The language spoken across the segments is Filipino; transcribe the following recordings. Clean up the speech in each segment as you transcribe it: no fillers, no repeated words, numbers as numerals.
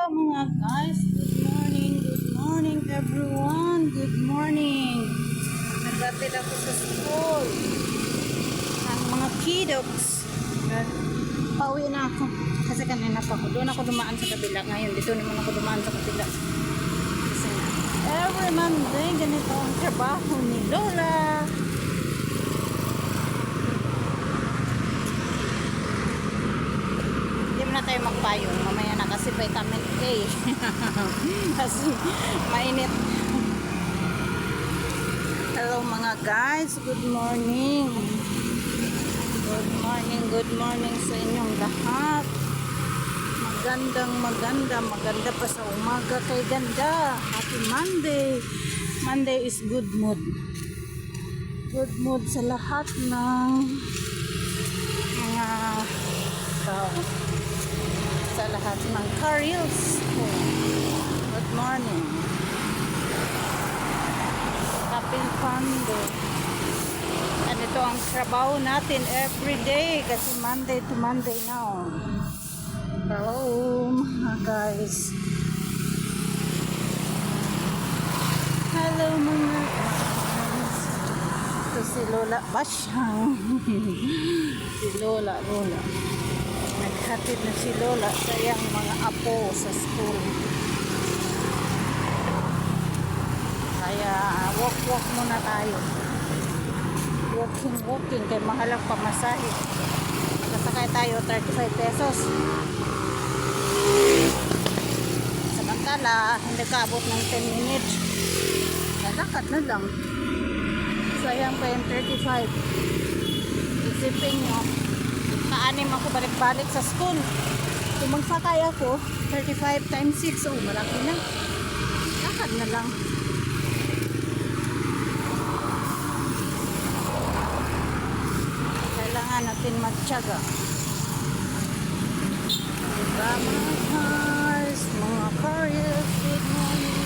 mga guys, good morning everyone, good morning. Nagdatid ako sa school ang mga kiddos. Pauwi na ako kasi kanina pa ako, doon ako dumaan sa kabila. Ngayon dito naman ako dumaan sa kabila kasi every Monday ganito ang trabaho ni Lola. Na tayo magpayong mamaya na kasi vitamin A kasi mainit. Hello mga guys, good morning sa inyong lahat. Maganda pa sa umaga kay ganda. Happy Monday is good mood sa lahat ng mga tao, sa lahat ng careers. Good morning. Happy Monday. And ito ang trabaho natin everyday kasi Monday to Monday now. Hello mga guys. Hello mga guys. Ito si Lola Basyang. Si Lola. Naghatid na si Lola sa iyang mga apo sa school. Kaya walk muna tayo. Walking kay mahalang pamasahe. Nakasakay tayo 35 pesos. Samantala, hindi kaabot ng 10 minutes. Lalakad na lang. Sayang pa yung 35. Isipin nyo, kaanim ako balik-balik sa school. Kung magsakay ako 35 times 6, oh malaki na. Lakad na lang. Kailangan natin magtiyaga. Diba mga cars, mga careers, good morning.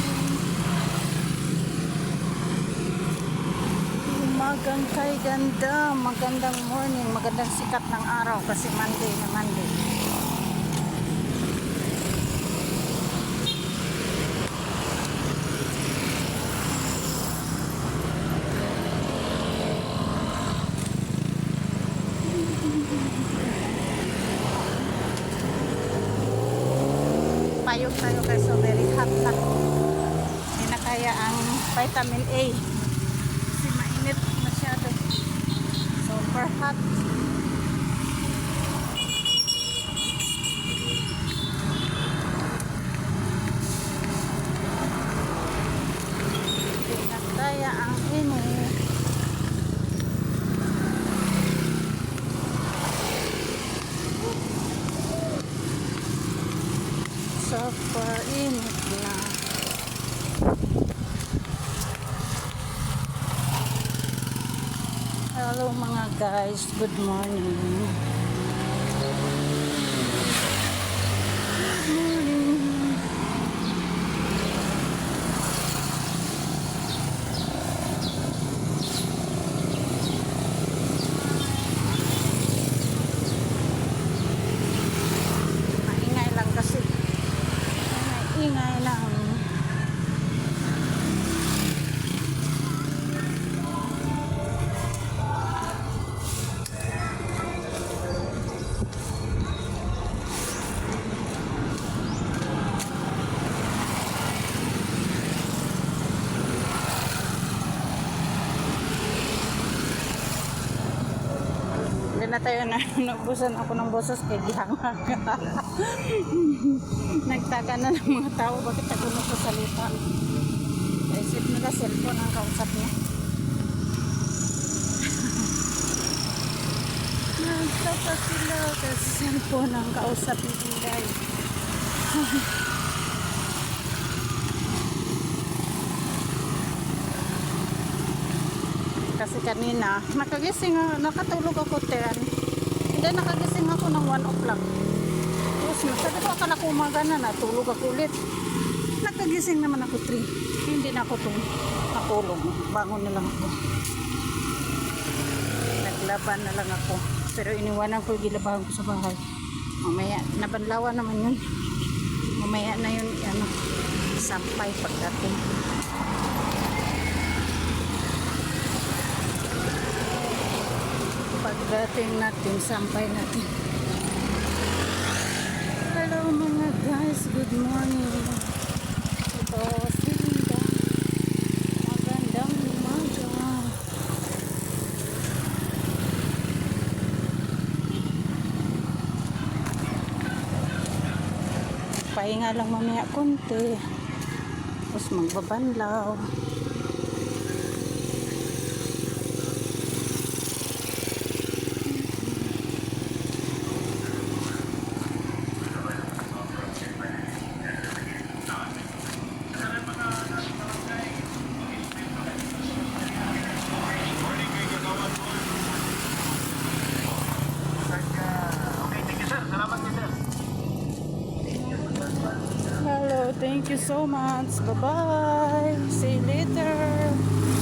Umagang kay ganda, magandang morning, magandang sikat ng araw kasi Monday. Payong tayo kasi so very hot na. Hindi na kaya ang vitamin A kasi mainit masyado. Super hot. Hindi na kaya ang init. Super init na. Hello mga guys, good morning. Maingay lang kasi. Ingay lang. Na tayo na nabusan ako ng boses kay gihangag. Nagtaka na ng mga tao bakit ako nagsasalita. Isip nila cellphone ang kausap niya. Nagtaka sila kasi cellphone ang kausap niya guys. Kasi kanina, nakatulog ako 10. Hindi, nakagising ako ng 1 o'clock. Tapos, sabi ko, akala ko umaga na, natulog ako ulit. Nakagising naman ako 3. Hindi na ako natulog. Bangon na lang ako. Naglaban na lang ako. Pero iniwanan ko, gilabahan ko sa bahay. Mamaya, nabanlawan naman yun. Mamaya na yun. sampay pagdating. Pagdating natin, sampay natin. Hello mga guys, good morning. Ito, Sinda. Magandang umaga. Pahinga lang mamaya konti. Tapos magbabanlaw. Hello, thank you so much. Bye-bye.